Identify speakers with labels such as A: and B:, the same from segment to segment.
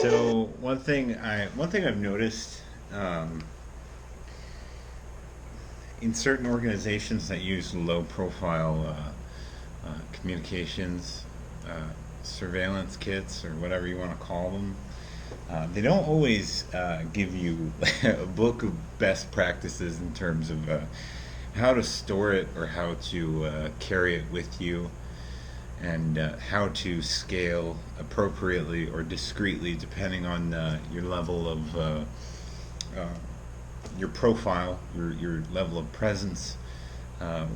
A: So one thing I've noticed um, in certain organizations that use low profile communications, surveillance kits, or whatever you want to call them, they don't always give you a book of best practices in terms of how to store it or how to carry it with you, and how to scale appropriately or discreetly depending on your level of uh, your profile, your level of presence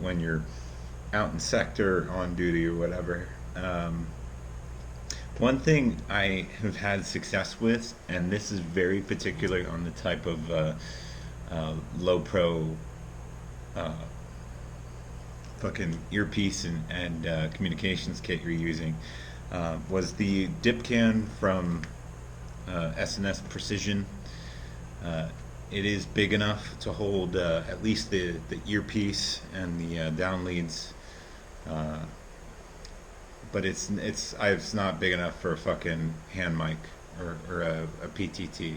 A: when you're out in sector, on duty, or whatever. One thing I have had success with, and this is very particular on the type of low pro uh, fucking earpiece and communications kit you're using, was the dip can from S&S Precision. Uh, it is big enough to hold at least the earpiece and the down leads, uh, but it's not big enough for a fucking hand mic or a PTT.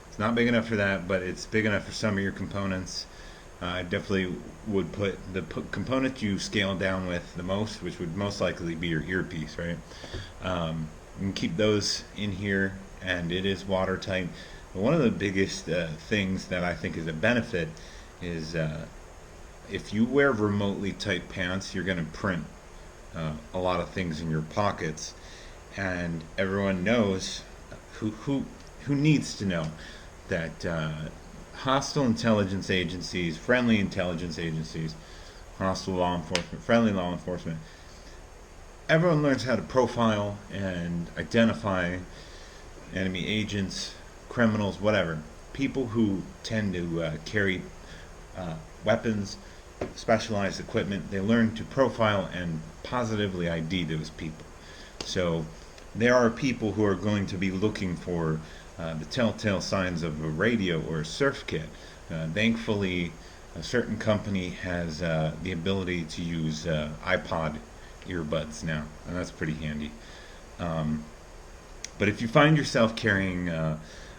A: It's not big enough for that, but it's big enough for some of your components. I definitely would put the component you scale down with the most, which would most likely be your earpiece, right? You can keep those in here, and it is watertight. But one of the biggest things that I think is a benefit is if you wear remotely tight pants, you're going to print a lot of things in your pockets, and everyone knows who needs to know that hostile intelligence agencies, friendly intelligence agencies, hostile law enforcement, friendly law enforcement, everyone learns how to profile and identify enemy agents, criminals, whatever. People who tend to carry weapons, specialized equipment, they learn to profile and positively ID those people. So there are people who are going to be looking for the telltale signs of a radio or a surf kit. Thankfully, a certain company has the ability to use iPod earbuds now, and that's pretty handy. Um, but if you find yourself carrying,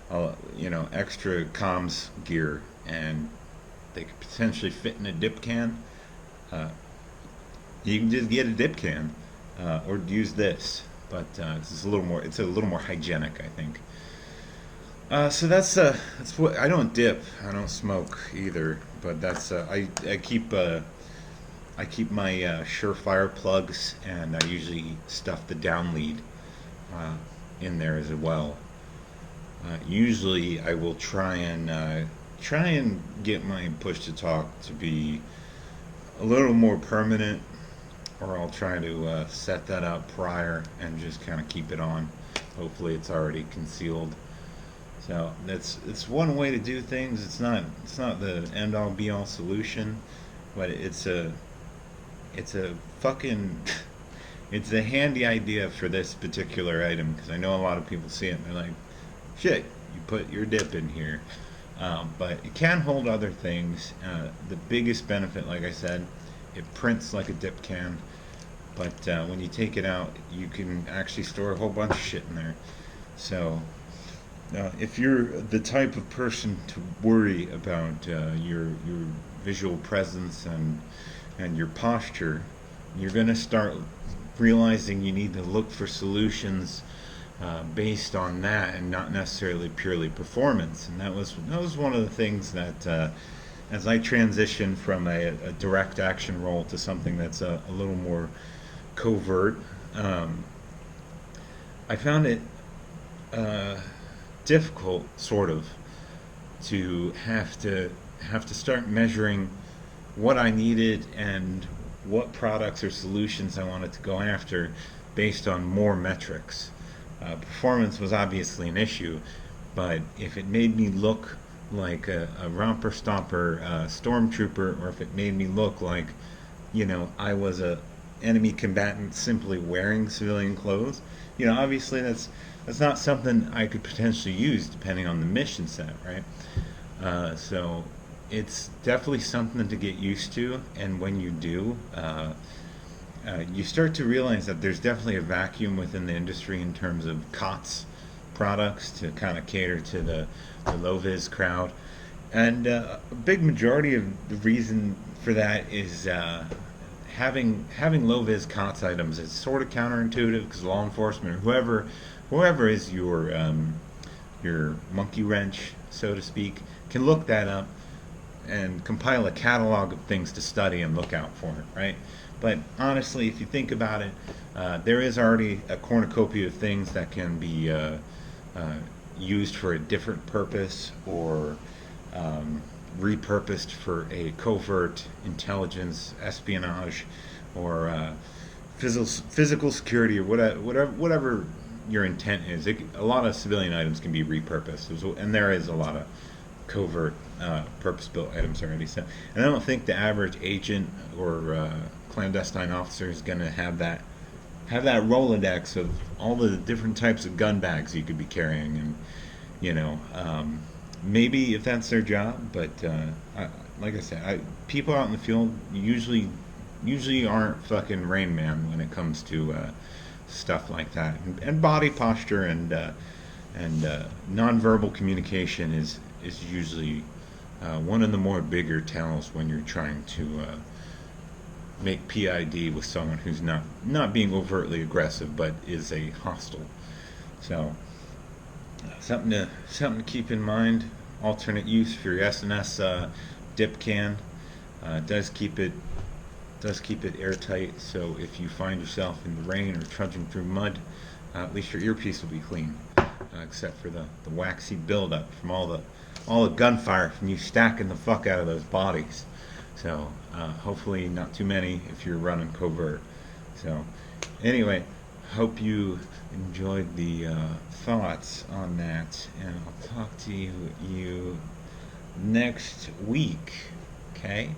A: extra comms gear, and they could potentially fit in a dip can, uh, you can just get a dip can or use this. But it's a little more. It's a little more hygienic, I think. So that's what I don't dip. I don't smoke either. But that's I keep my Surefire plugs, and I usually stuff the down lead uh, in there as well. Usually, I will try and get my push to talk to be a little more permanent, or I'll try to set that up prior and just kind of keep it on. Hopefully, it's already concealed. So that's it's one way to do things. It's not the end all be all solution, but it's a fucking it's a handy idea for this particular item, because I know a lot of people see it and they're like, shit, you put your dip in here. But it can hold other things. The biggest benefit, like I said, it prints like a dip can, but when you take it out, you can actually store a whole bunch of shit in there. So if you're the type of person to worry about your visual presence and your posture, you're going to start realizing you need to look for solutions based on that, and not necessarily purely performance. And that was one of the things that as I transitioned from a direct action role to something that's a little more covert, um, I found it uh, difficult, sort of, to have to start measuring what I needed and what products or solutions I wanted to go after based on more metrics. Performance was obviously an issue, but if it made me look like a romper stomper stormtrooper, or if it made me look like, I was a enemy combatant simply wearing civilian clothes, obviously that's not something I could potentially use depending on the mission set, right? So it's definitely something to get used to, and when you do, you start to realize that there's definitely a vacuum within the industry in terms of COTS, products to kind of cater to the low vis crowd. And a big majority of the reason for that is having low vis COTS items is sort of counterintuitive because law enforcement or whoever is your monkey wrench, so to speak, can look that up and compile a catalog of things to study and look out for, right? But honestly, if you think about it, there is already a cornucopia of things that can be used for a different purpose or repurposed for a covert intelligence, espionage, or physical security, or whatever your intent is. A lot of civilian items can be repurposed, and there is a lot of covert purpose-built items already. So, and I don't think the average agent or clandestine officer is going to have that Rolodex of all the different types of gun bags you could be carrying, and maybe if that's their job, but like I said, people out in the field usually aren't fucking Rain Man when it comes to stuff like that, and body posture and nonverbal communication is usually one of the more bigger tells when you're trying to make PID with someone who's not being overtly aggressive but is a hostile. So something to keep in mind. Alternate use for your SNS dip can. Does keep it airtight, so if you find yourself in the rain or trudging through mud, at least your earpiece will be clean, except for the waxy buildup from all the gunfire from you stacking the fuck out of those bodies. So hopefully not too many if you're running covert. So anyway, hope you enjoyed the thoughts on that, and I'll talk to you next week. Okay?